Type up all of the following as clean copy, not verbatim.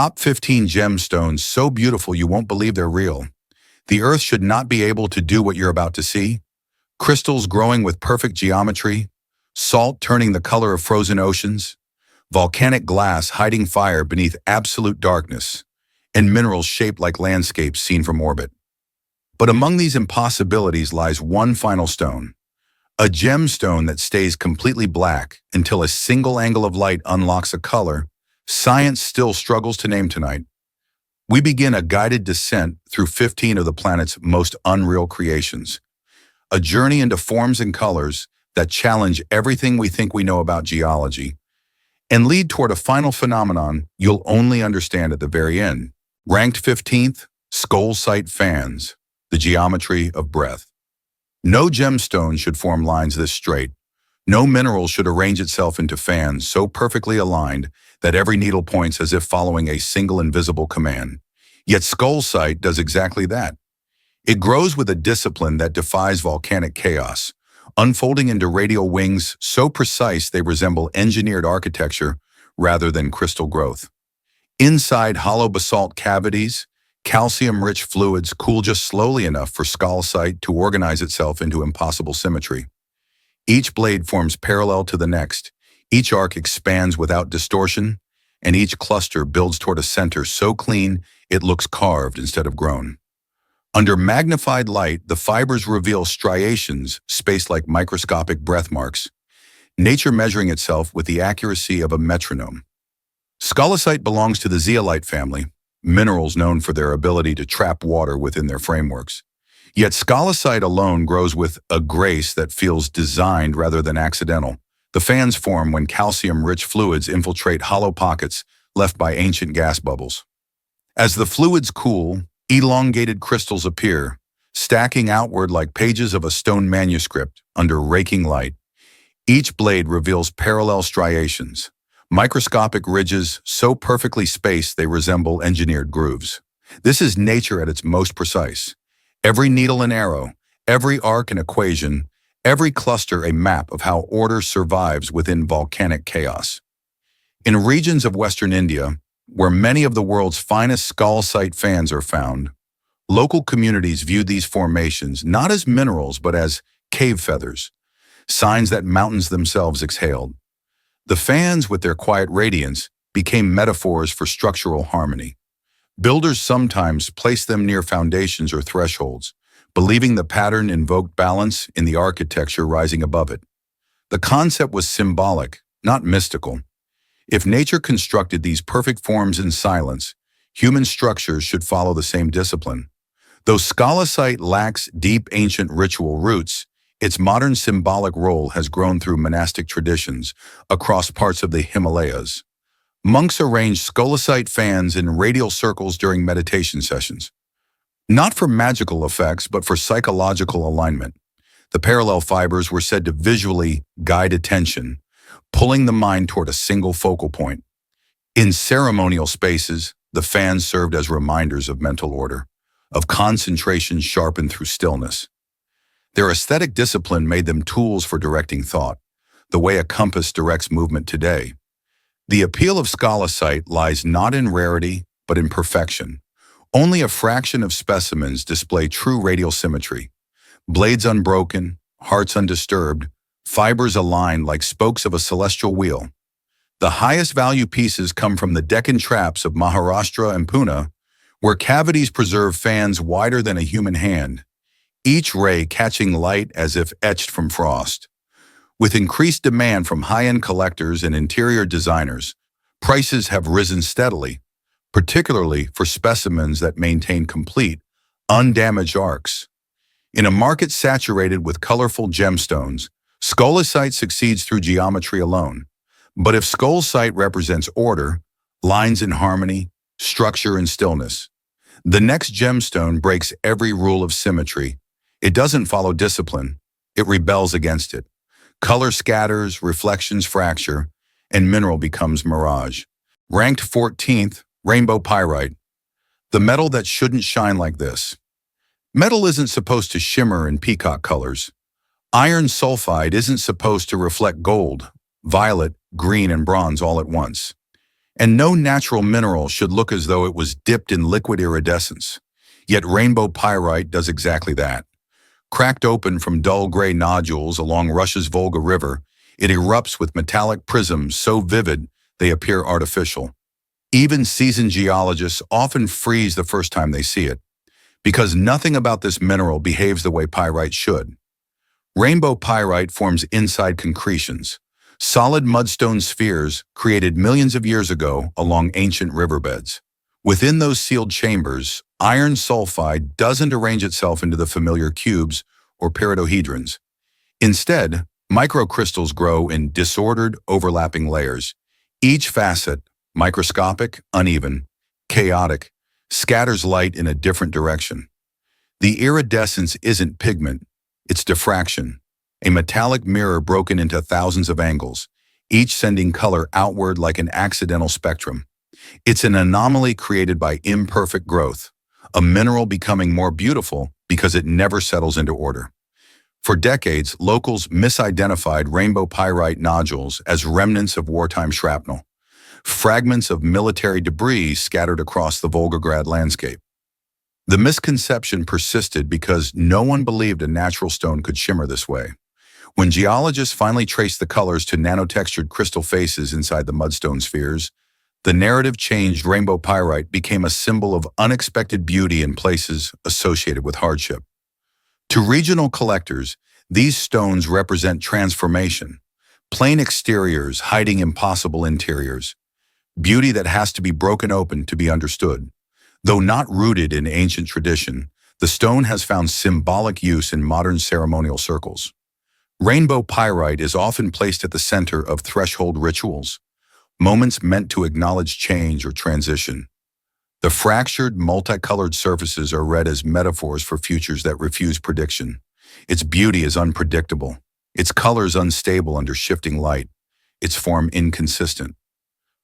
Top 15 gemstones so beautiful you won't believe they're real. The Earth should not be able to do what you're about to see. Crystals growing with perfect geometry, salt turning the color of frozen oceans, volcanic glass hiding fire beneath absolute darkness, and minerals shaped like landscapes seen from orbit. But among these impossibilities lies one final stone, a gemstone that stays completely black until a single angle of light unlocks a color science still struggles to name tonight. We begin a guided descent through 15 of the planet's most unreal creations, a journey into forms and colors that challenge everything we think we know about geology, and lead toward a final phenomenon you'll only understand at the very end. Ranked 15th, Scolecite Fans, the geometry of breath. No gemstone should form lines this straight. No mineral should arrange itself into fans so perfectly aligned that every needle points as if following a single invisible command. Yet Scolecite does exactly that. It grows with a discipline that defies volcanic chaos, unfolding into radial wings so precise they resemble engineered architecture rather than crystal growth. Inside hollow basalt cavities, calcium-rich fluids cool just slowly enough for Scolecite to organize itself into impossible symmetry. Each blade forms parallel to the next, each arc expands without distortion, and each cluster builds toward a center so clean it looks carved instead of grown. Under magnified light, the fibers reveal striations spaced like microscopic breath marks, nature measuring itself with the accuracy of a metronome. Scolecite belongs to the zeolite family, minerals known for their ability to trap water within their frameworks. Yet Scolecite alone grows with a grace that feels designed rather than accidental. The fans form when calcium-rich fluids infiltrate hollow pockets left by ancient gas bubbles. As the fluids cool, elongated crystals appear, stacking outward like pages of a stone manuscript under raking light. Each blade reveals parallel striations, microscopic ridges so perfectly spaced they resemble engineered grooves. This is nature at its most precise. Every needle an arrow, every arc an equation, every cluster a map of how order survives within volcanic chaos. In regions of Western India, where many of the world's finest Scolecite fans are found, local communities view these formations not as minerals but as cave feathers, signs that mountains themselves exhaled. The fans, with their quiet radiance, became metaphors for structural harmony. Builders sometimes placed them near foundations or thresholds, believing the pattern invoked balance in the architecture rising above it. The concept was symbolic, not mystical. If nature constructed these perfect forms in silence, human structures should follow the same discipline. Though Scolecite lacks deep ancient ritual roots, its modern symbolic role has grown through monastic traditions across parts of the Himalayas. Monks arranged Scolecite fans in radial circles during meditation sessions. Not for magical effects, but for psychological alignment. The parallel fibers were said to visually guide attention, pulling the mind toward a single focal point. In ceremonial spaces, the fans served as reminders of mental order, of concentration sharpened through stillness. Their aesthetic discipline made them tools for directing thought, the way a compass directs movement today. The appeal of Scolecite lies not in rarity, but in perfection. Only a fraction of specimens display true radial symmetry. Blades unbroken, hearts undisturbed, fibers aligned like spokes of a celestial wheel. The highest value pieces come from the Deccan traps of Maharashtra and Pune, where cavities preserve fans wider than a human hand, each ray catching light as if etched from frost. With increased demand from high-end collectors and interior designers, prices have risen steadily, particularly for specimens that maintain complete, undamaged arcs. In a market saturated with colorful gemstones, Scolecite succeeds through geometry alone. But if Scolecite represents order, lines in harmony, structure and stillness, the next gemstone breaks every rule of symmetry. It doesn't follow discipline, it rebels against it. Color scatters, reflections fracture, and mineral becomes mirage. Ranked 14th, Rainbow Pyrite, the metal that shouldn't shine like this. Metal isn't supposed to shimmer in peacock colors. Iron sulfide isn't supposed to reflect gold, violet, green, and bronze all at once. And no natural mineral should look as though it was dipped in liquid iridescence. Yet rainbow pyrite does exactly that. Cracked open from dull gray nodules along Russia's Volga River, it erupts with metallic prisms so vivid they appear artificial. Even seasoned geologists often freeze the first time they see it, because nothing about this mineral behaves the way pyrite should. Rainbow pyrite forms inside concretions, solid mudstone spheres created millions of years ago along ancient riverbeds. Within those sealed chambers, iron sulfide doesn't arrange itself into the familiar cubes or pyritohedrons. Instead, microcrystals grow in disordered, overlapping layers. Each facet, microscopic, uneven, chaotic, scatters light in a different direction. The iridescence isn't pigment, it's diffraction, a metallic mirror broken into thousands of angles, each sending color outward like an accidental spectrum. It's an anomaly created by imperfect growth, a mineral becoming more beautiful because it never settles into order. For decades, locals misidentified rainbow pyrite nodules as remnants of wartime shrapnel, fragments of military debris scattered across the Volgograd landscape. The misconception persisted because no one believed a natural stone could shimmer this way. When geologists finally traced the colors to nanotextured crystal faces inside the mudstone spheres, the narrative changed. Rainbow pyrite became a symbol of unexpected beauty in places associated with hardship. To regional collectors, these stones represent transformation, plain exteriors hiding impossible interiors, beauty that has to be broken open to be understood. Though not rooted in ancient tradition, the stone has found symbolic use in modern ceremonial circles. Rainbow pyrite is often placed at the center of threshold rituals, moments meant to acknowledge change or transition. The fractured, multicolored surfaces are read as metaphors for futures that refuse prediction. Its beauty is unpredictable, its colors unstable under shifting light, its form inconsistent.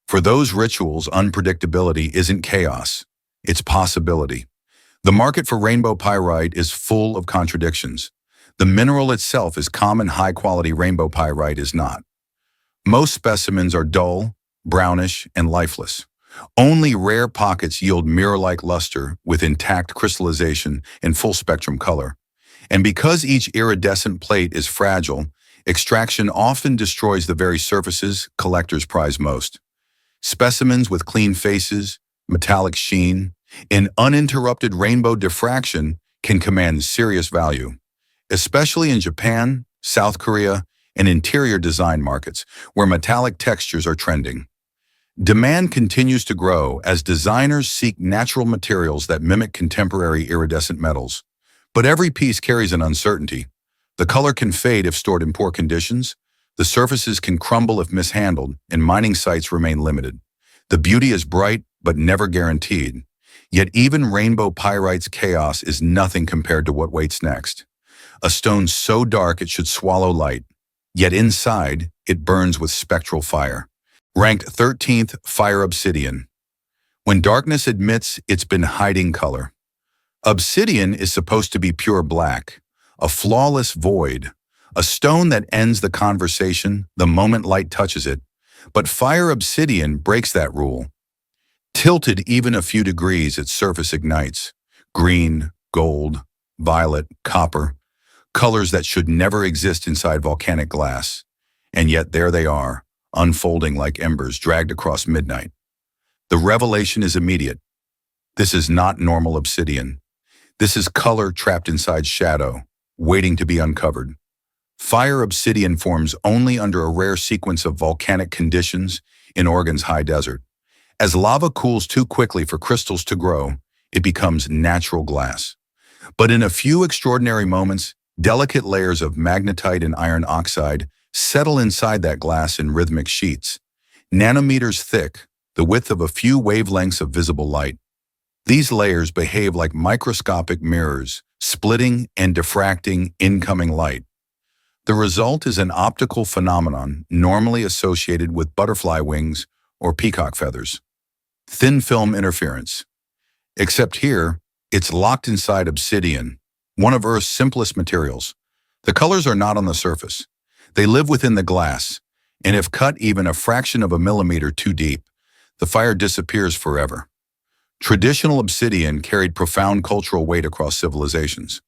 For those rituals, unpredictability isn't chaos, it's possibility. The market for rainbow pyrite is full of contradictions. The mineral itself is common, high-quality rainbow pyrite is not. Most specimens are dull, brownish, and lifeless. Only rare pockets yield mirror-like luster with intact crystallization and full-spectrum color. And because each iridescent plate is fragile, extraction often destroys the very surfaces collectors prize most. Specimens with clean faces, metallic sheen, and uninterrupted rainbow diffraction can command serious value, especially in Japan, South Korea, and interior design markets, where metallic textures are trending. Demand continues to grow as designers seek natural materials that mimic contemporary iridescent metals. But every piece carries an uncertainty. The color can fade if stored in poor conditions, the surfaces can crumble if mishandled, and mining sites remain limited. The beauty is bright, but never guaranteed. Yet even rainbow pyrite's chaos is nothing compared to what waits next. A stone so dark it should swallow light, yet inside it burns with spectral fire. Ranked 13th, fire obsidian. When darkness admits it's been hiding color. Obsidian is supposed to be pure black, a flawless void, a stone that ends the conversation the moment light touches it. But fire obsidian breaks that rule. Tilted even a few degrees, its surface ignites. Green, gold, violet, copper, colors that should never exist inside volcanic glass. And yet there they are, unfolding like embers dragged across midnight. The revelation is immediate. This is not normal obsidian. This is color trapped inside shadow, waiting to be uncovered. Fire obsidian forms only under a rare sequence of volcanic conditions in Oregon's high desert. As lava cools too quickly for crystals to grow, it becomes natural glass. But in a few extraordinary moments, delicate layers of magnetite and iron oxide settle inside that glass in rhythmic sheets, nanometers thick, the width of a few wavelengths of visible light. These layers behave like microscopic mirrors, splitting and diffracting incoming light. The result is an optical phenomenon normally associated with butterfly wings or peacock feathers. Thin film interference. Except here, it's locked inside obsidian, one of Earth's simplest materials. The colors are not on the surface. They live within the glass, and if cut even a fraction of a millimeter too deep, the fire disappears forever. Traditional obsidian carried profound cultural weight across civilizations.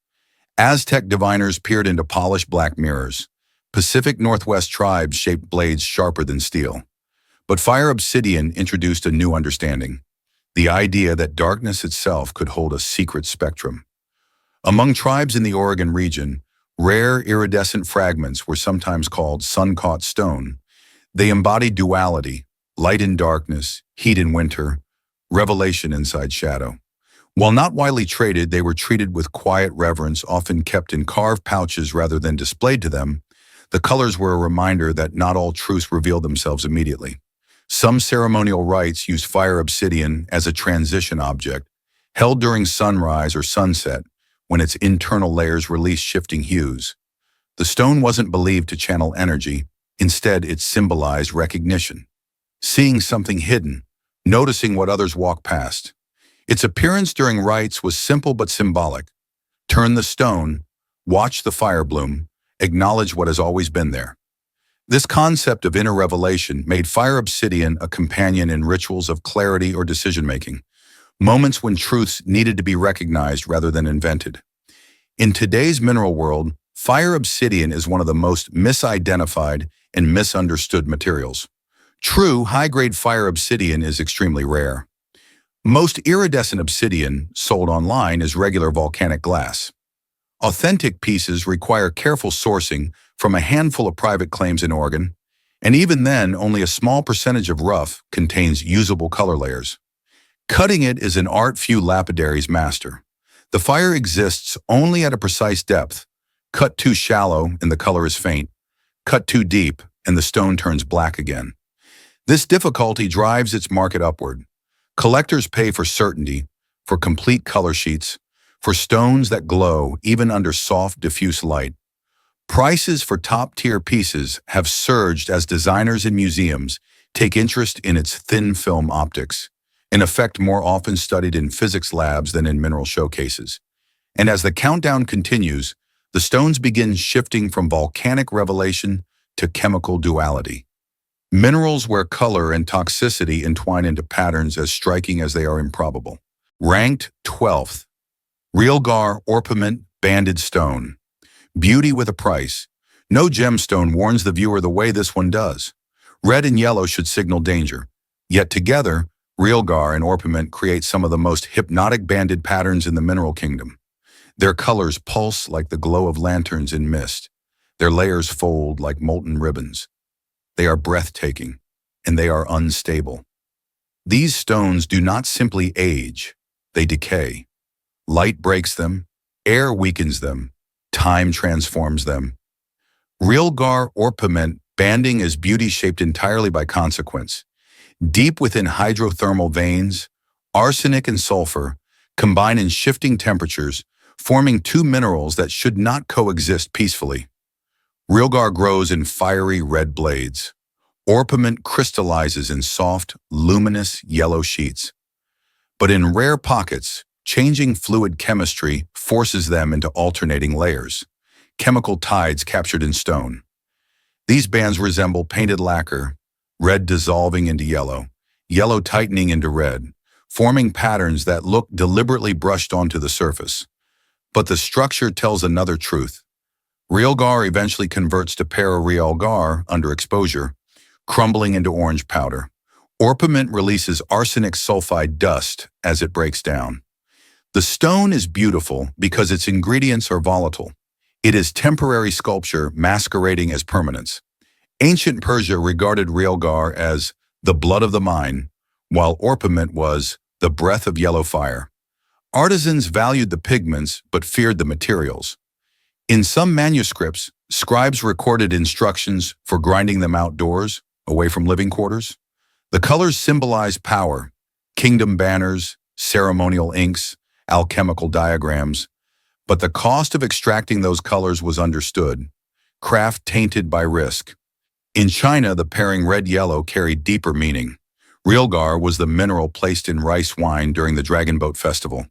Aztec diviners peered into polished black mirrors. Pacific Northwest tribes shaped blades sharper than steel. But fire obsidian introduced a new understanding, the idea that darkness itself could hold a secret spectrum. Among tribes in the Oregon region, rare iridescent fragments were sometimes called sun-caught stone. They embodied duality, light in darkness, heat in winter, revelation inside shadow. While not widely traded, they were treated with quiet reverence, often kept in carved pouches rather than displayed to them. The colors were a reminder that not all truths revealed themselves immediately. Some ceremonial rites used fire obsidian as a transition object, held during sunrise or sunset, when its internal layers released shifting hues. The stone wasn't believed to channel energy, instead it symbolized recognition. Seeing something hidden, noticing what others walk past. Its appearance during rites was simple but symbolic. Turn the stone, watch the fire bloom, acknowledge what has always been there. This concept of inner revelation made fire obsidian a companion in rituals of clarity or decision-making, moments when truths needed to be recognized rather than invented. In today's mineral world, fire obsidian is one of the most misidentified and misunderstood materials. True, high-grade fire obsidian is extremely rare. Most iridescent obsidian sold online is regular volcanic glass. Authentic pieces require careful sourcing from a handful of private claims in Oregon, and even then, only a small percentage of rough contains usable color layers. Cutting it is an art few lapidaries master. The fire exists only at a precise depth. Cut too shallow and the color is faint. Cut too deep and the stone turns black again. This difficulty drives its market upward. Collectors pay for certainty, for complete color sheets, for stones that glow even under soft, diffuse light. Prices for top-tier pieces have surged as designers and museums take interest in its thin film optics, an effect more often studied in physics labs than in mineral showcases. And as the countdown continues, the stones begin shifting from volcanic revelation to chemical duality. Minerals where color and toxicity entwine into patterns as striking as they are improbable. Ranked 12th. Realgar orpiment banded stone. Beauty with a price. No gemstone warns the viewer the way this one does. Red and yellow should signal danger. Yet together, Realgar and orpiment create some of the most hypnotic banded patterns in the mineral kingdom. Their colors pulse like the glow of lanterns in mist. Their layers fold like molten ribbons. They are breathtaking, and they are unstable. These stones do not simply age, they decay. Light breaks them, air weakens them, time transforms them. Realgar orpiment banding is beauty shaped entirely by consequence. Deep within hydrothermal veins, arsenic and sulfur combine in shifting temperatures, forming two minerals that should not coexist peacefully. Realgar grows in fiery red blades. Orpiment crystallizes in soft, luminous yellow sheets. But in rare pockets, changing fluid chemistry forces them into alternating layers, chemical tides captured in stone. These bands resemble painted lacquer, red dissolving into yellow, yellow tightening into red, forming patterns that look deliberately brushed onto the surface. But the structure tells another truth. Realgar eventually converts to para-realgar under exposure, crumbling into orange powder. Orpiment releases arsenic sulfide dust as it breaks down. The stone is beautiful because its ingredients are volatile. It is temporary sculpture masquerading as permanence. Ancient Persia regarded Realgar as the blood of the mine, while orpiment was the breath of yellow fire. Artisans valued the pigments but feared the materials. In some manuscripts, scribes recorded instructions for grinding them outdoors, away from living quarters. The colors symbolize power, kingdom banners, ceremonial inks, alchemical diagrams. But the cost of extracting those colors was understood, craft tainted by risk. In China, the pairing red-yellow carried deeper meaning. Realgar was the mineral placed in rice wine during the Dragon Boat Festival.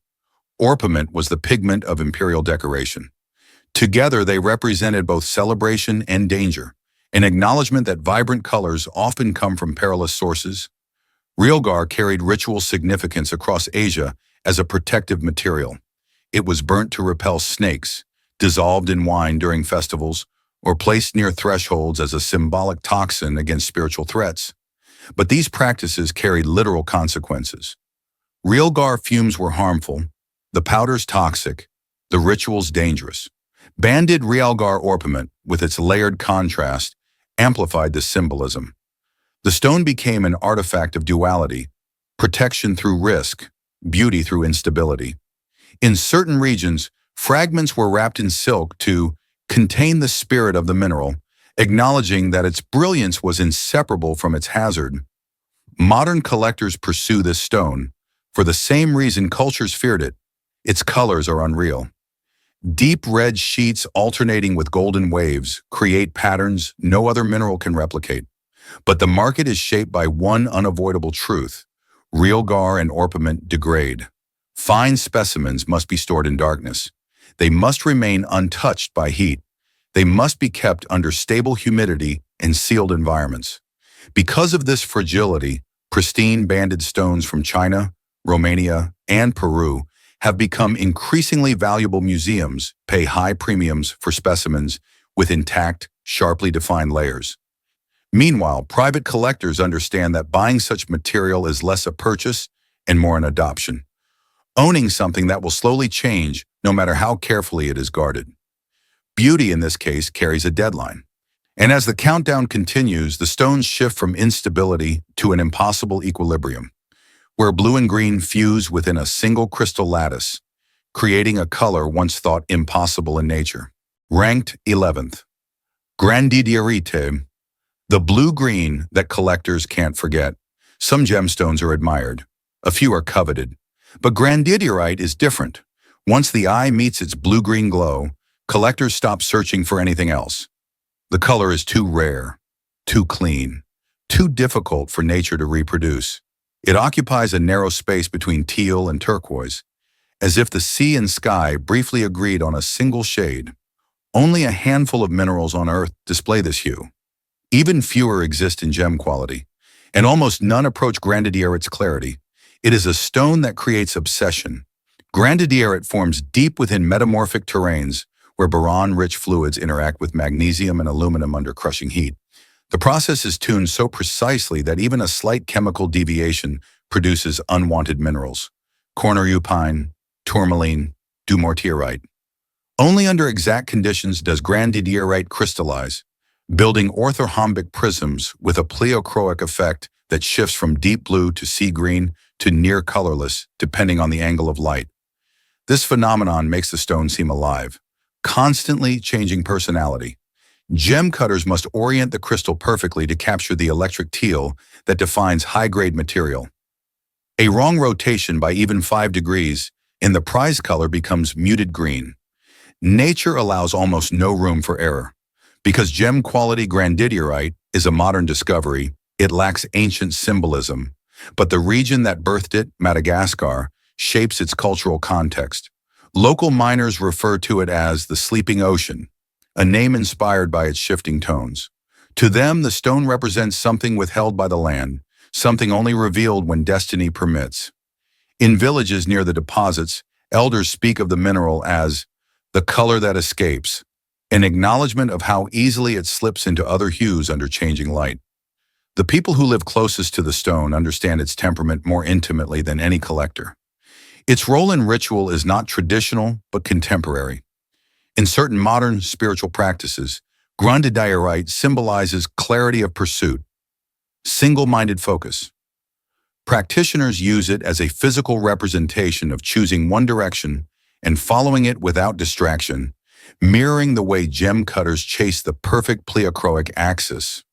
Orpiment was the pigment of imperial decoration. Together, they represented both celebration and danger, an acknowledgement that vibrant colors often come from perilous sources. Realgar carried ritual significance across Asia as a protective material. It was burnt to repel snakes, dissolved in wine during festivals, or placed near thresholds as a symbolic toxin against spiritual threats. But these practices carried literal consequences. Realgar fumes were harmful, the powders toxic, the rituals dangerous. Banded Realgar orpiment, with its layered contrast, amplified the symbolism. The stone became an artifact of duality, protection through risk, beauty through instability. In certain regions, fragments were wrapped in silk to contain the spirit of the mineral, acknowledging that its brilliance was inseparable from its hazard. Modern collectors pursue this stone for the same reason cultures feared it. Its colors are unreal. Deep red sheets alternating with golden waves create patterns no other mineral can replicate. But the market is shaped by one unavoidable truth: Realgar and orpiment degrade. Fine specimens must be stored in darkness. They must remain untouched by heat. They must be kept under stable humidity and sealed environments. Because of this fragility, pristine banded stones from China, Romania, and Peru have become increasingly valuable. Museums pay high premiums for specimens with intact, sharply defined layers. Meanwhile, private collectors understand that buying such material is less a purchase and more an adoption, owning something that will slowly change no matter how carefully it is guarded. Beauty in this case carries a deadline. And as the countdown continues, the stones shift from instability to an impossible equilibrium, where blue and green fuse within a single crystal lattice, creating a color once thought impossible in nature. Ranked 11th, Grandidierite, the blue-green that collectors can't forget. Some gemstones are admired, a few are coveted, but Grandidierite is different. Once the eye meets its blue-green glow, collectors stop searching for anything else. The color is too rare, too clean, too difficult for nature to reproduce. It occupies a narrow space between teal and turquoise, as if the sea and sky briefly agreed on a single shade. Only a handful of minerals on Earth display this hue. Even fewer exist in gem quality, and almost none approach Grandidierite's clarity. It is a stone that creates obsession. Grandidierite forms deep within metamorphic terrains where boron-rich fluids interact with magnesium and aluminum under crushing heat. The process is tuned so precisely that even a slight chemical deviation produces unwanted minerals: cornerupine, tourmaline, dumortierite. Only under exact conditions does Grandidierite crystallize, building orthorhombic prisms with a pleochroic effect that shifts from deep blue to sea green to near colorless, depending on the angle of light. This phenomenon makes the stone seem alive, constantly changing personality. Gem cutters must orient the crystal perfectly to capture the electric teal that defines high-grade material. A wrong rotation by even 5 degrees, and the prize color becomes muted green. Nature allows almost no room for error. Because gem-quality Grandidierite is a modern discovery, it lacks ancient symbolism, but the region that birthed it, Madagascar, shapes its cultural context. Local miners refer to it as the Sleeping Ocean, a name inspired by its shifting tones. To them, the stone represents something withheld by the land, something only revealed when destiny permits. In villages near the deposits, elders speak of the mineral as the color that escapes, an acknowledgement of how easily it slips into other hues under changing light. The people who live closest to the stone understand its temperament more intimately than any collector. Its role in ritual is not traditional, but contemporary. In certain modern spiritual practices, Grandidierite symbolizes clarity of pursuit, single-minded focus. Practitioners use it as a physical representation of choosing one direction and following it without distraction, mirroring the way gem cutters chase the perfect pleochroic axis.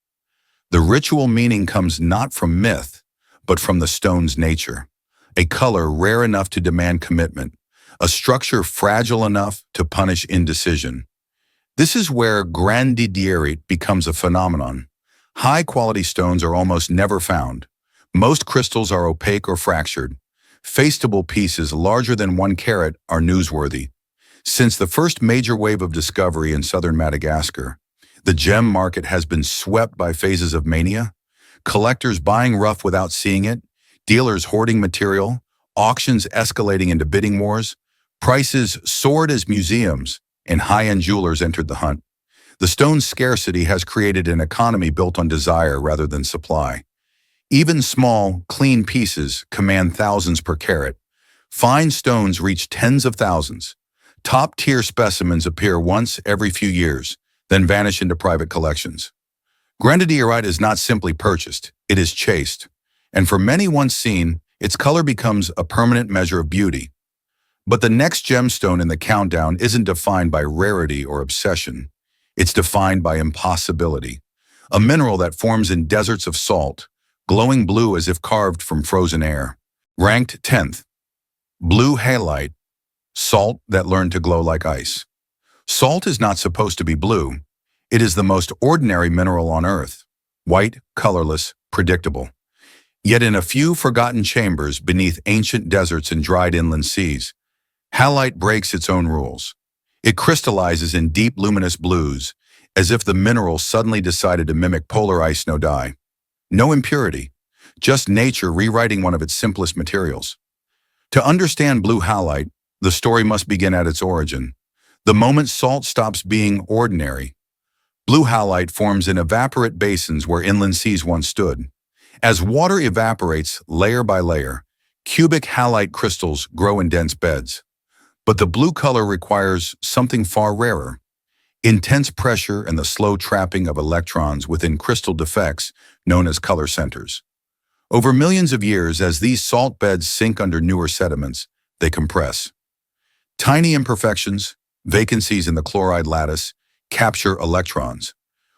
The ritual meaning comes not from myth, but from the stone's nature. A color rare enough to demand commitment, a structure fragile enough to punish indecision. This is where Grandidierite becomes a phenomenon. High-quality stones are almost never found. Most crystals are opaque or fractured. Faceable pieces larger than 1 carat are newsworthy. Since the first major wave of discovery in southern Madagascar, the gem market has been swept by phases of mania, collectors buying rough without seeing it, dealers hoarding material, auctions escalating into bidding wars. Prices soared as museums and high-end jewelers entered the hunt. The stone's scarcity has created an economy built on desire rather than supply. Even small, clean pieces command thousands per carat. Fine stones reach tens of thousands. Top-tier specimens appear once every few years, then vanish into private collections. Grandidierite is not simply purchased, it is chased. And for many once seen, its color becomes a permanent measure of beauty. But the next gemstone in the countdown isn't defined by rarity or obsession. It's defined by impossibility. A mineral that forms in deserts of salt, glowing blue as if carved from frozen air. Ranked 10th. Blue halite, salt that learned to glow like ice. Salt is not supposed to be blue. It is the most ordinary mineral on Earth. White, colorless, predictable. Yet in a few forgotten chambers beneath ancient deserts and dried inland seas, halite breaks its own rules. It crystallizes in deep luminous blues, as if the mineral suddenly decided to mimic polar ice no dye. No impurity, just nature rewriting one of its simplest materials. To understand blue halite, the story must begin at its origin. The moment salt stops being ordinary, blue halite forms in evaporate basins where inland seas once stood. As water evaporates layer by layer, cubic halite crystals grow in dense beds. But the blue color requires something far rarer: intense pressure and the slow trapping of electrons within crystal defects known as color centers. Over millions of years, as these salt beds sink under newer sediments, they compress. Tiny imperfections, vacancies in the chloride lattice, capture electrons.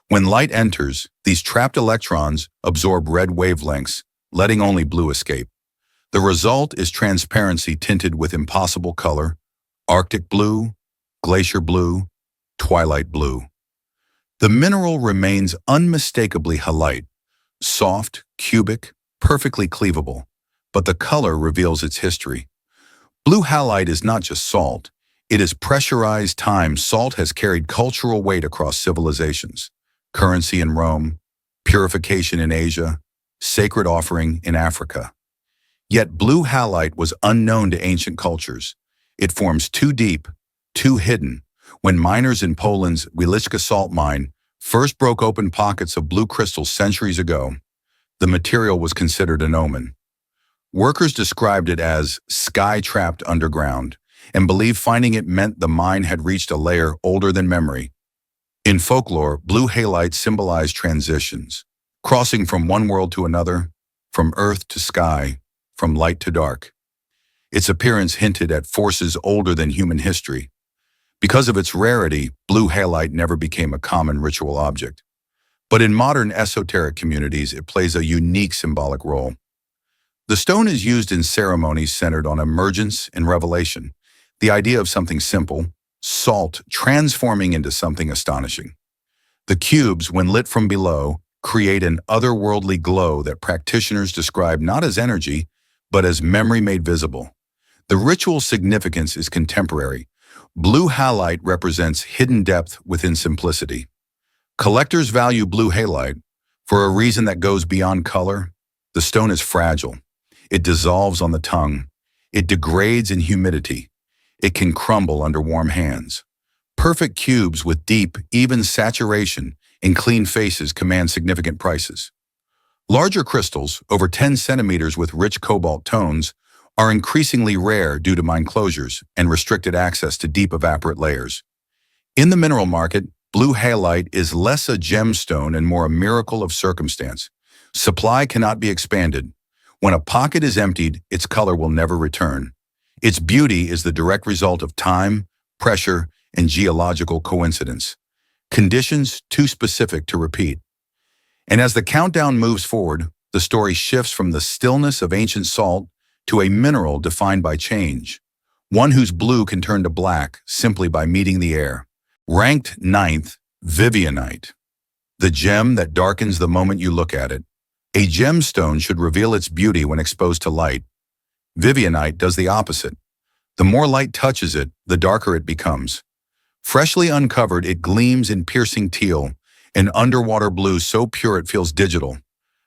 When light enters, these trapped electrons absorb red wavelengths, letting only blue escape. The result is transparency tinted with impossible color: Arctic blue, glacier blue, twilight blue. The mineral remains unmistakably halite, soft, cubic, perfectly cleavable, but the color reveals its history. Blue halite is not just salt. It is pressurized time. Salt has carried cultural weight across civilizations: currency in Rome, purification in Asia, sacred offering in Africa. Yet blue halite was unknown to ancient cultures. It forms too deep, too hidden. When miners in Poland's Veszelyite salt mine first broke open pockets of blue crystals centuries ago, the material was considered an omen. Workers described it as sky-trapped underground and believed finding it meant the mine had reached a layer older than memory. In folklore, blue halite symbolized transitions, crossing from one world to another, from earth to sky, from light to dark. Its appearance hinted at forces older than human history. Because of its rarity, blue halite never became a common ritual object. But in modern esoteric communities, it plays a unique symbolic role. The stone is used in ceremonies centered on emergence and revelation, the idea of something simple, salt, transforming into something astonishing. The cubes, when lit from below, create an otherworldly glow that practitioners describe not as energy, but as memory made visible. The ritual significance is contemporary. Blue halite represents hidden depth within simplicity. Collectors value blue halite for a reason that goes beyond color. The stone is fragile. It dissolves on the tongue. It degrades in humidity. It can crumble under warm hands. Perfect cubes with deep, even saturation and clean faces command significant prices. Larger crystals, over 10 centimeters with rich cobalt tones, are increasingly rare due to mine closures and restricted access to deep evaporate layers. In the mineral market, blue halite is less a gemstone and more a miracle of circumstance. Supply cannot be expanded. When a pocket is emptied, its color will never return. Its beauty is the direct result of time, pressure, and geological coincidence. Conditions too specific to repeat. And as the countdown moves forward, the story shifts from the stillness of ancient salt to a mineral defined by change, one whose blue can turn to black simply by meeting the air. Ranked 9th, Vivianite, the gem that darkens the moment you look at it. A gemstone should reveal its beauty when exposed to light. Vivianite does the opposite. The more light touches it, the darker it becomes. Freshly uncovered, it gleams in piercing teal, an underwater blue so pure it feels digital.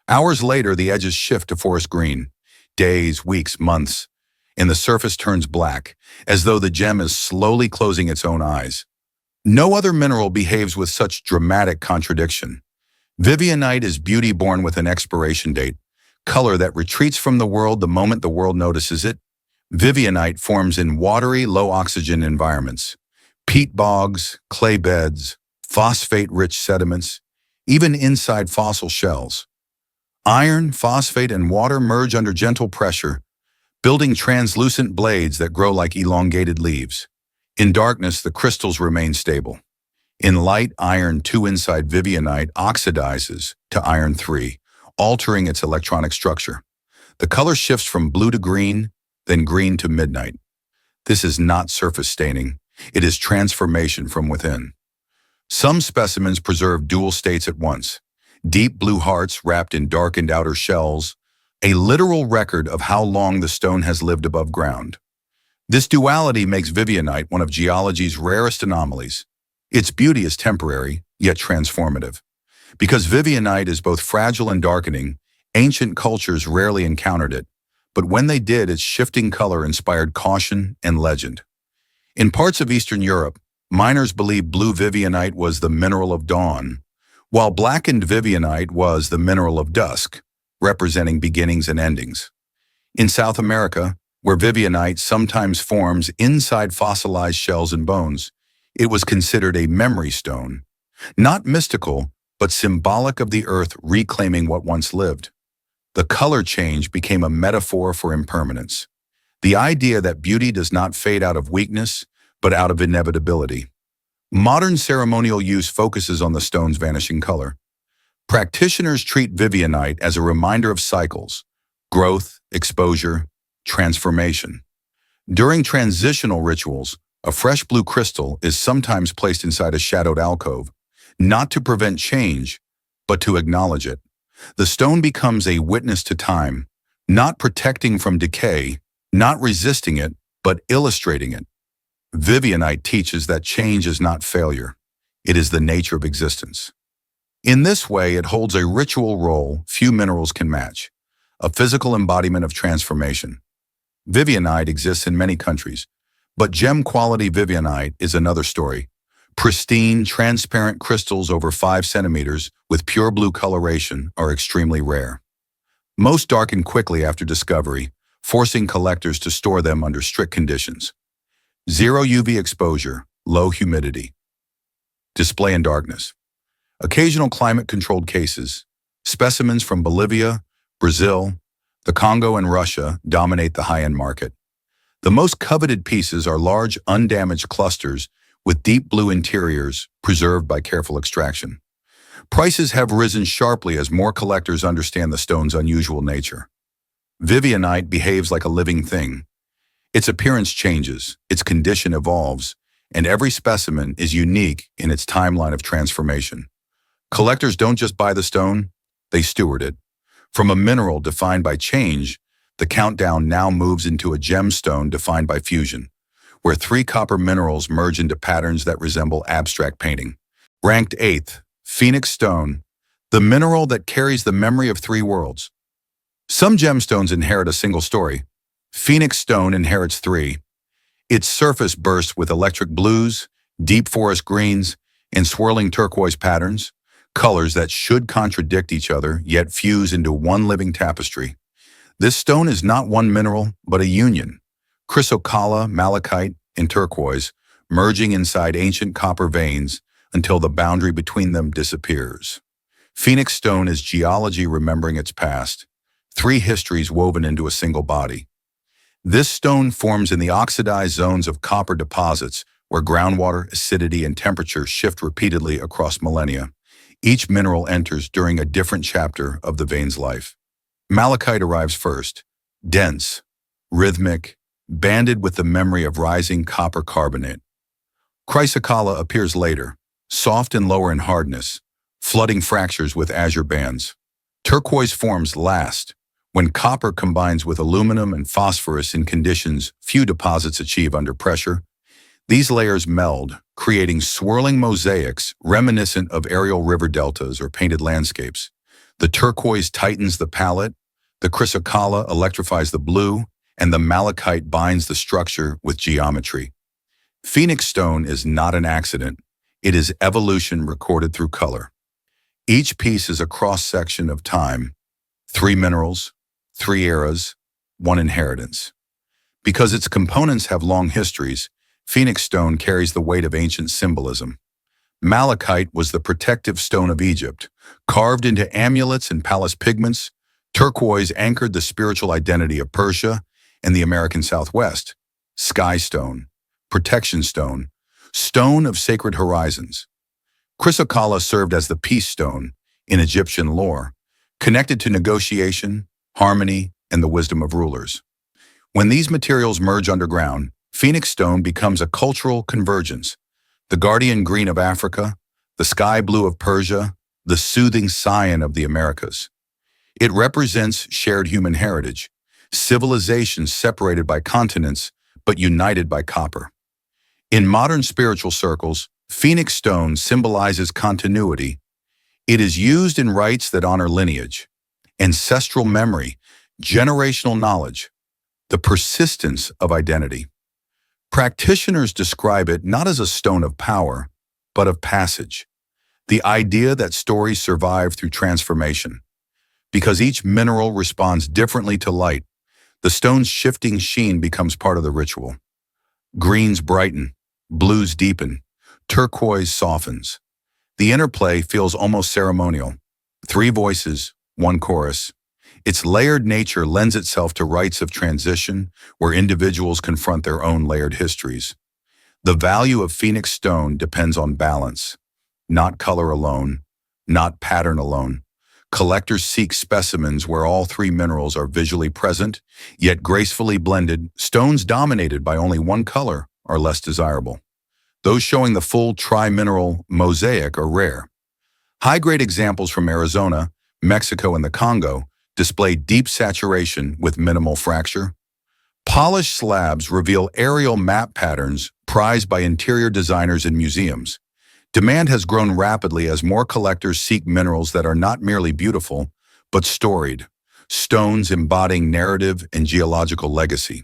Hours later, the edges shift to forest green. days, weeks, months, and the surface turns black, as though the gem is slowly closing its own eyes. No other mineral behaves with such dramatic contradiction. Vivianite is beauty born with an expiration date, color that retreats from the world the moment the world notices it. Vivianite forms in watery, low-oxygen environments. Peat bogs, clay beds, phosphate-rich sediments, even inside fossil shells. Iron, phosphate, and water merge under gentle pressure, building translucent blades that grow like elongated leaves. In darkness, the crystals remain stable. In light, iron 2 inside Vivianite oxidizes to iron 3, altering its electronic structure. The color shifts from blue to green, then green to midnight. This is not surface staining. It is transformation from within. Some specimens preserve dual states at once. Deep blue hearts wrapped in darkened outer shells, a literal record of how long the stone has lived above ground. This duality makes Vivianite one of geology's rarest anomalies. Its beauty is temporary, yet transformative. Because Vivianite is both fragile and darkening, ancient cultures rarely encountered it, but when they did, its shifting color inspired caution and legend. In parts of Eastern Europe, miners believed blue Vivianite was the mineral of dawn, while blackened Vivianite was the mineral of dusk, representing beginnings and endings. In South America, where Vivianite sometimes forms inside fossilized shells and bones, it was considered a memory stone, not mystical, but symbolic of the earth reclaiming what once lived. The color change became a metaphor for impermanence, the idea that beauty does not fade out of weakness, but out of inevitability. Modern ceremonial use focuses on the stone's vanishing color. Practitioners treat Vivianite as a reminder of cycles: growth, exposure, transformation. During transitional rituals, a fresh blue crystal is sometimes placed inside a shadowed alcove, not to prevent change, but to acknowledge it. The stone becomes a witness to time, not protecting from decay, not resisting it, but illustrating it. Vivianite teaches that change is not failure. It is the nature of existence. In this way, it holds a ritual role few minerals can match, a physical embodiment of transformation. Vivianite exists in many countries, but gem-quality Vivianite is another story. Pristine, transparent crystals over 5 centimeters with pure blue coloration are extremely rare. Most darken quickly after discovery, forcing collectors to store them under strict conditions. Zero UV exposure, low humidity. Display in darkness. Occasional climate-controlled cases. Specimens from Bolivia, Brazil, the Congo, and Russia dominate the high-end market. The most coveted pieces are large, undamaged clusters with deep blue interiors preserved by careful extraction. Prices have risen sharply as more collectors understand the stone's unusual nature. Vivianite behaves like a living thing. Its appearance changes, its condition evolves, and every specimen is unique in its timeline of transformation. Collectors don't just buy the stone, they steward it. From a mineral defined by change, the countdown now moves into a gemstone defined by fusion, where 3 copper minerals merge into patterns that resemble abstract painting. Ranked 8th, Phoenix Stone, the mineral that carries the memory of 3 worlds. Some gemstones inherit a single story. Phoenix Stone inherits 3. Its surface bursts with electric blues, deep forest greens, and swirling turquoise patterns, colors that should contradict each other yet fuse into one living tapestry. This stone is not one mineral, but a union. Chrysocolla, malachite, and turquoise, merging inside ancient copper veins until the boundary between them disappears. Phoenix Stone is geology remembering its past, 3 histories woven into a single body. This stone forms in the oxidized zones of copper deposits where groundwater, acidity, and temperature shift repeatedly across millennia. Each mineral enters during a different chapter of the vein's life. Malachite arrives first, dense, rhythmic, banded with the memory of rising copper carbonate. Chrysocolla appears later, soft and lower in hardness, flooding fractures with azure bands. Turquoise forms last, when copper combines with aluminum and phosphorus in conditions few deposits achieve under pressure. These layers meld, creating swirling mosaics reminiscent of aerial river deltas or painted landscapes. The turquoise tightens the palette, The chrysocolla electrifies the blue, and the malachite binds the structure with geometry. Phoenix stone is not an accident. It is evolution recorded through color. Each piece is a cross-section of time, 3 minerals, 3 eras, 1 inheritance. Because its components have long histories, Phoenix stone carries the weight of ancient symbolism. Malachite was the protective stone of Egypt, carved into amulets and palace pigments. Turquoise anchored the spiritual identity of Persia and the American Southwest. Sky stone, protection stone, stone of sacred horizons. Chrysocolla served as the peace stone in Egyptian lore, connected to negotiation, harmony, and the wisdom of rulers. When these materials merge underground, Phoenix stone becomes a cultural convergence. The guardian green of Africa, the sky blue of Persia, the soothing cyan of the Americas. It represents shared human heritage, civilizations separated by continents but united by copper. In modern spiritual circles, Phoenix stone symbolizes continuity. It is used in rites that honor lineage, ancestral memory, generational knowledge, the persistence of identity. Practitioners describe it not as a stone of power, but of passage. The idea that stories survive through transformation. Because each mineral responds differently to light, the stone's shifting sheen becomes part of the ritual. Greens brighten, blues deepen, turquoise softens. The interplay feels almost ceremonial. 3 voices, 1 chorus. Its layered nature lends itself to rites of transition where individuals confront their own layered histories. The value of Phoenix stone depends on balance, not color alone, not pattern alone. Collectors seek specimens where all 3 minerals are visually present, yet gracefully blended. Stones dominated by only 1 color are less desirable. Those showing the full tri-mineral mosaic are rare. High-grade examples from Arizona, Mexico, and the Congo display deep saturation with minimal fracture. Polished slabs reveal aerial map patterns prized by interior designers and museums. Demand has grown rapidly as more collectors seek minerals that are not merely beautiful, but storied, stones embodying narrative and geological legacy.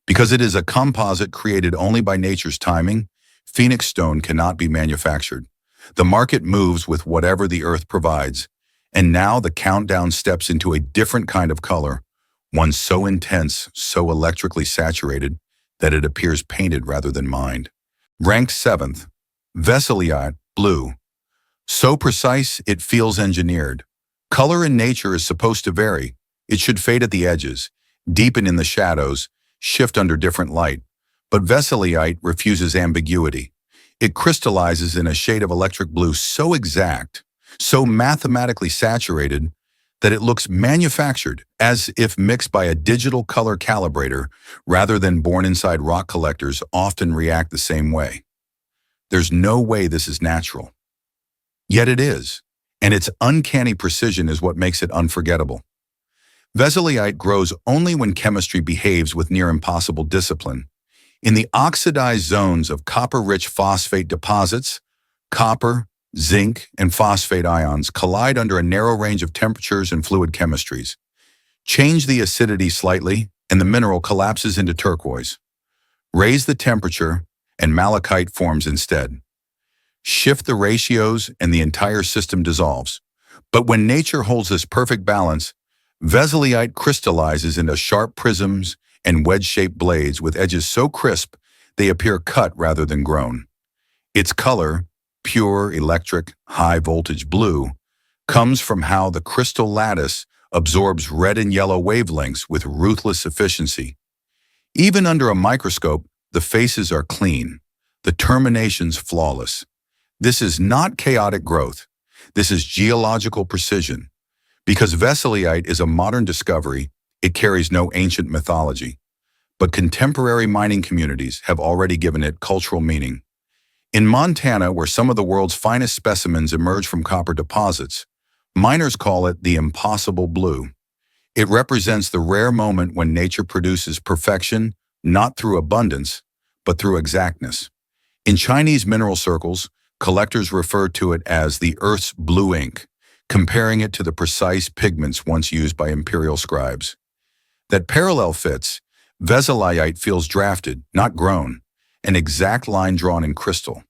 Because it is a composite created only by nature's timing, Phoenix stone cannot be manufactured. The market moves with whatever the earth provides, and now the countdown steps into a different kind of color, one so intense, so electrically saturated, that it appears painted rather than mined. Ranked 7th, Veszelyite, blue. So precise, it feels engineered. Color in nature is supposed to vary. It should fade at the edges, deepen in the shadows, shift under different light. But Veszelyite refuses ambiguity. It crystallizes in a shade of electric blue so exact, so mathematically saturated, that it looks manufactured, as if mixed by a digital color calibrator, rather than born inside. Rock collectors often react the same way. There's no way this is natural. Yet it is, and its uncanny precision is what makes it unforgettable. Veszelyite grows only when chemistry behaves with near impossible discipline. In the oxidized zones of copper-rich phosphate deposits, copper, zinc, and phosphate ions collide under a narrow range of temperatures and fluid chemistries. Change the acidity slightly, and the mineral collapses into turquoise. Raise the temperature, and malachite forms instead. Shift the ratios, and the entire system dissolves. But when nature holds this perfect balance, Veszelyite crystallizes into sharp prisms and wedge-shaped blades with edges so crisp they appear cut rather than grown. Its color, pure, electric, high-voltage blue, comes from how the crystal lattice absorbs red and yellow wavelengths with ruthless efficiency. Even under a microscope, the faces are clean, the terminations flawless. This is not chaotic growth. This is geological precision. Because Veszelyite is a modern discovery, it carries no ancient mythology. But contemporary mining communities have already given it cultural meaning. In Montana, where some of the world's finest specimens emerge from copper deposits, miners call it the impossible blue. It represents the rare moment when nature produces perfection, not through abundance, but through exactness. In Chinese mineral circles, collectors refer to it as the Earth's blue ink, comparing it to the precise pigments once used by imperial scribes. That parallel fits. Veszelyite feels drafted, not grown, an exact line drawn in crystal.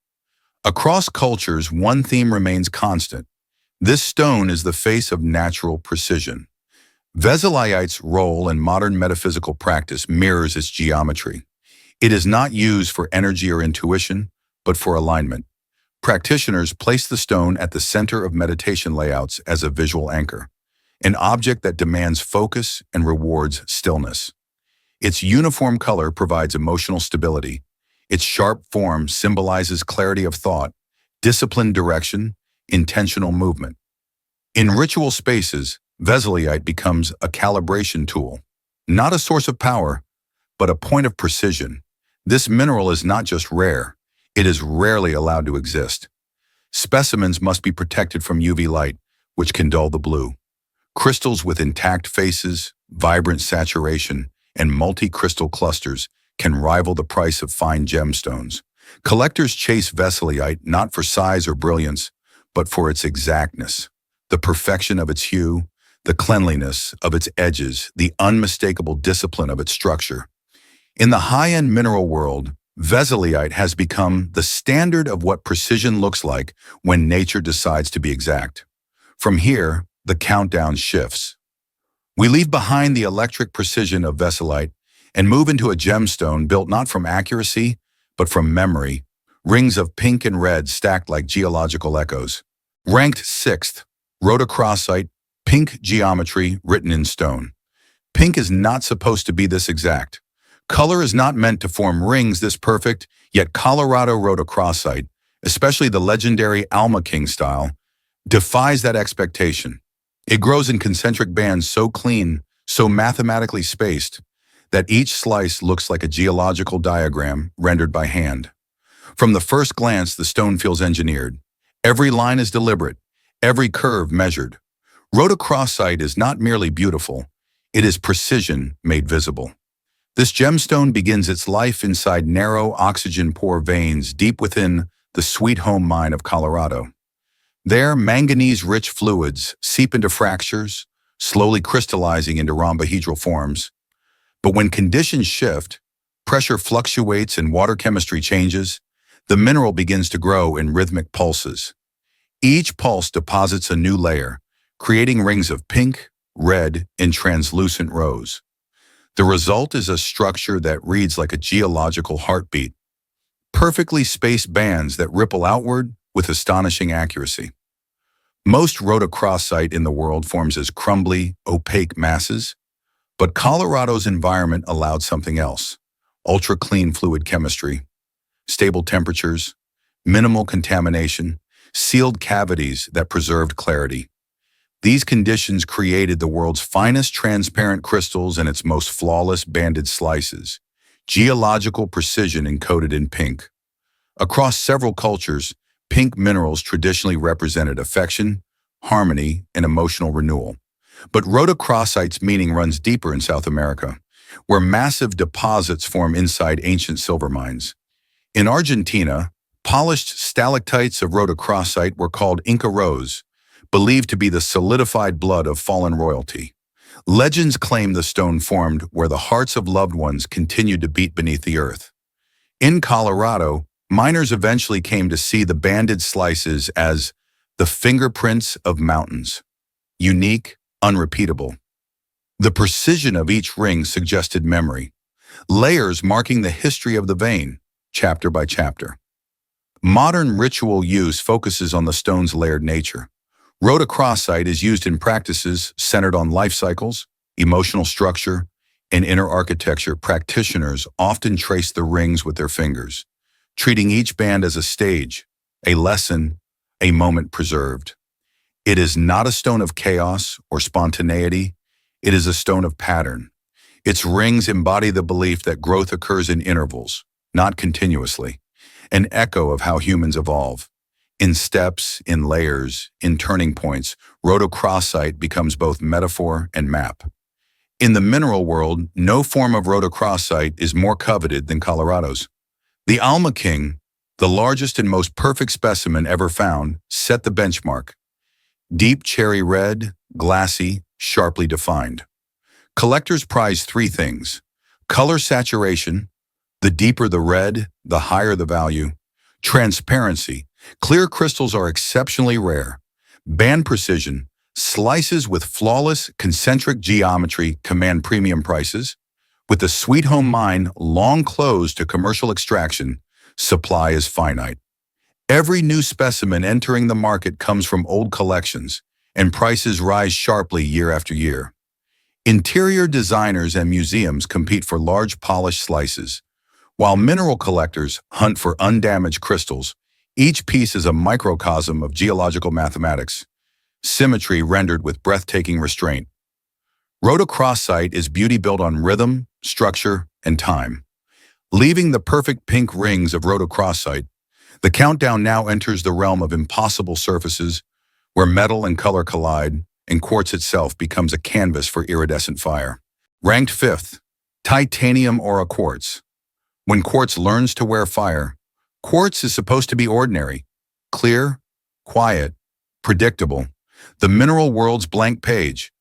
Across cultures, one theme remains constant. This stone is the face of natural precision. Veszelyite's role in modern metaphysical practice mirrors its geometry. It is not used for energy or intuition, but for alignment. Practitioners place the stone at the center of meditation layouts as a visual anchor, an object that demands focus and rewards stillness. Its uniform color provides emotional stability. Its sharp form symbolizes clarity of thought, disciplined direction, intentional movement. In ritual spaces, Veszelyite becomes a calibration tool, not a source of power, but a point of precision. This mineral is not just rare, it is rarely allowed to exist. Specimens must be protected from UV light, which can dull the blue. Crystals with intact faces, vibrant saturation, and multi-crystal clusters can rival the price of fine gemstones. Collectors chase Veszelyite not for size or brilliance, but for its exactness, the perfection of its hue, the cleanliness of its edges, the unmistakable discipline of its structure. In the high-end mineral world, Veszelyite has become the standard of what precision looks like when nature decides to be exact. From here, the countdown shifts. We leave behind the electric precision of Veszelyite and move into a gemstone built not from accuracy, but from memory, rings of pink and red stacked like geological echoes. Ranked 6th, Rhodochrosite, pink geometry written in stone. Pink is not supposed to be this exact. Color is not meant to form rings this perfect, yet Colorado Rhodochrosite, especially the legendary Alma King style, defies that expectation. It grows in concentric bands so clean, so mathematically spaced, that each slice looks like a geological diagram rendered by hand. From the first glance, the stone feels engineered. Every line is deliberate, every curve measured. Rhodochrosite is not merely beautiful, it is precision made visible. This gemstone begins its life inside narrow, oxygen-poor veins deep within the Sweet Home mine of Colorado. There, manganese-rich fluids seep into fractures, slowly crystallizing into rhombohedral forms. But when conditions shift, pressure fluctuates and water chemistry changes, the mineral begins to grow in rhythmic pulses. Each pulse deposits a new layer, creating rings of pink, red, and translucent rose. The result is a structure that reads like a geological heartbeat, perfectly spaced bands that ripple outward with astonishing accuracy. Most rhodochrosite in the world forms as crumbly, opaque masses, but Colorado's environment allowed something else: ultra-clean fluid chemistry, stable temperatures, minimal contamination, sealed cavities that preserved clarity. These conditions created the world's finest transparent crystals and its most flawless banded slices, geological precision encoded in pink. Across several cultures, pink minerals traditionally represented affection, harmony, and emotional renewal. But rhodochrosite's meaning runs deeper in South America, where massive deposits form inside ancient silver mines. In Argentina, polished stalactites of rhodochrosite were called Inca rose, believed to be the solidified blood of fallen royalty. Legends claim the stone formed where the hearts of loved ones continued to beat beneath the earth. In Colorado, miners eventually came to see the banded slices as the fingerprints of mountains, unique, unrepeatable. The precision of each ring suggested memory, layers marking the history of the vein, chapter by chapter. Modern ritual use focuses on the stone's layered nature. Rhodochrosite is used in practices centered on life cycles, emotional structure, and inner architecture. Practitioners often trace the rings with their fingers, treating each band as a stage, a lesson, a moment preserved. It is not a stone of chaos or spontaneity, it is a stone of pattern. Its rings embody the belief that growth occurs in intervals, not continuously, an echo of how humans evolve. In steps, in layers, in turning points, rhodochrosite becomes both metaphor and map. In the mineral world, no form of rhodochrosite is more coveted than Colorado's. The Alma King, the largest and most perfect specimen ever found, set the benchmark. Deep cherry red, glassy, sharply defined. Collectors prize three things: color saturation, the deeper the red, the higher the value; transparency, clear crystals are exceptionally rare; band precision, slices with flawless concentric geometry command premium prices. With the Sweet Home mine long closed to commercial extraction, supply is finite. Every new specimen entering the market comes from old collections, and prices rise sharply year after year. Interior designers and museums compete for large polished slices, while mineral collectors hunt for undamaged crystals. Each piece is a microcosm of geological mathematics, symmetry rendered with breathtaking restraint. Rhodochrosite is beauty built on rhythm, structure, and time. Leaving the perfect pink rings of rhodochrosite, the countdown now enters the realm of impossible surfaces, where metal and color collide, and quartz itself becomes a canvas for iridescent fire. Ranked fifth, titanium aura quartz. When quartz learns to wear fire, quartz is supposed to be ordinary, clear, quiet, predictable, the mineral world's blank page.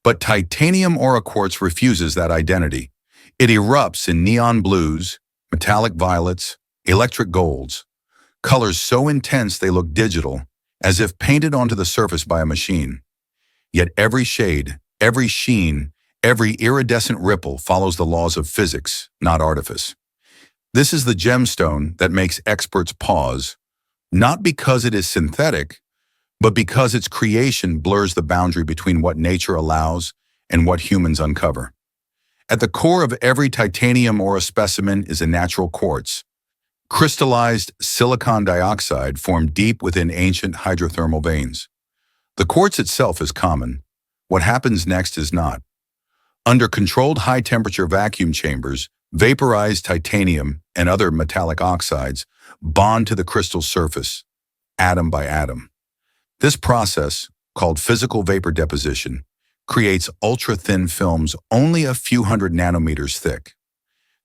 But titanium aura quartz refuses that identity. It erupts in neon blues, metallic violets, electric golds, colors so intense they look digital, as if painted onto the surface by a machine. Yet every shade, every sheen, every iridescent ripple follows the laws of physics, not artifice. This is the gemstone that makes experts pause, not because it is synthetic, but because its creation blurs the boundary between what nature allows and what humans uncover. At the core of every titanium aura specimen is a natural quartz, crystallized silicon dioxide formed deep within ancient hydrothermal veins. The quartz itself is common. What happens next is not. Under controlled high-temperature vacuum chambers, vaporized titanium and other metallic oxides bond to the crystal's surface, atom by atom. This process, called physical vapor deposition, creates ultra-thin films only a few hundred nanometers thick.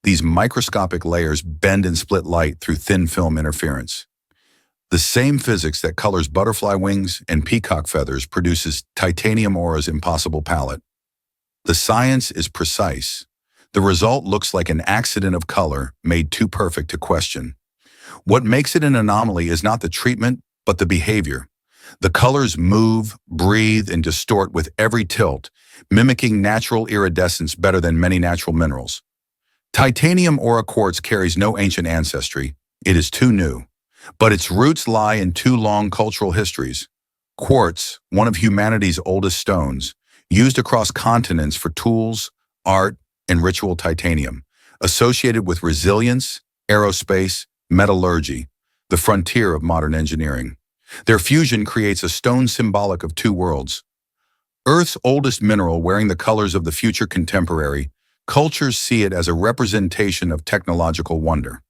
These microscopic layers bend and split light through thin film interference. The same physics that colors butterfly wings and peacock feathers produces titanium aura's impossible palette. The science is precise. The result looks like an accident of color made too perfect to question. What makes it an anomaly is not the treatment, but the behavior. The colors move, breathe, and distort with every tilt, mimicking natural iridescence better than many natural minerals. Titanium aura quartz carries no ancient ancestry. It is too new. But its roots lie in two long cultural histories. Quartz, one of humanity's oldest stones, used across continents for tools, art, and ritual; titanium, associated with resilience, aerospace, metallurgy, the frontier of modern engineering. Their fusion creates a stone symbolic of two worlds. Earth's oldest mineral wearing the colors of the future contemporary, cultures see it as a representation of technological wonder.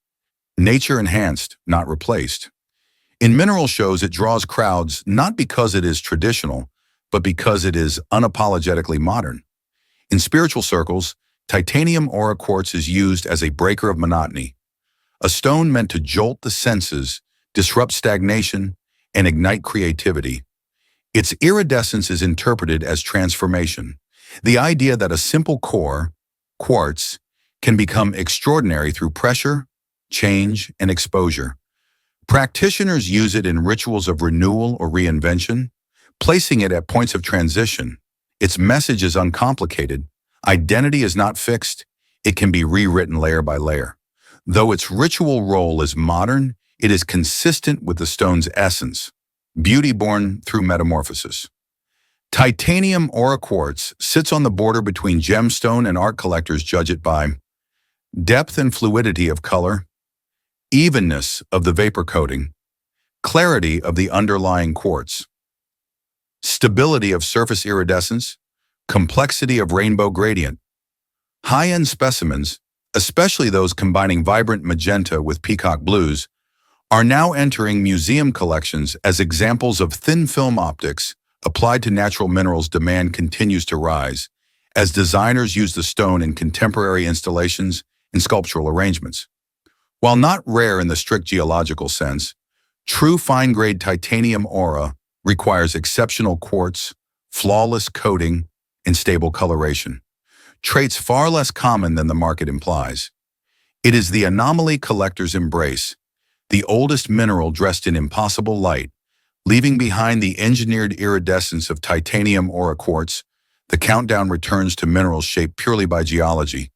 Nature enhanced, not replaced. In mineral shows, it draws crowds not because it is traditional, but because it is unapologetically modern. In spiritual circles, titanium aura quartz is used as a breaker of monotony, a stone meant to jolt the senses, disrupt stagnation, and ignite creativity. Its iridescence is interpreted as transformation, the idea that a simple core, quartz, can become extraordinary through pressure, change, and exposure. Practitioners use it in rituals of renewal or reinvention, placing it at points of transition. Its message is uncomplicated. Identity is not fixed. It can be rewritten layer by layer. Though its ritual role is modern, it is consistent with the stone's essence, beauty born through metamorphosis. Titanium aura quartz sits on the border between gemstone, and art collectors judge it by depth and fluidity of color, evenness of the vapor coating, clarity of the underlying quartz, stability of surface iridescence, complexity of rainbow gradient. High-end specimens, especially those combining vibrant magenta with peacock blues, are now entering museum collections as examples of thin film optics applied to natural minerals. Demand continues to rise as designers use the stone in contemporary installations and sculptural arrangements. While not rare in the strict geological sense, true fine-grade titanium aura requires exceptional quartz, flawless coating, and stable coloration, traits far less common than the market implies. It is the anomaly collectors embrace, the oldest mineral dressed in impossible light, leaving behind the engineered iridescence of titanium aura quartz. The countdown returns to minerals shaped purely by geology,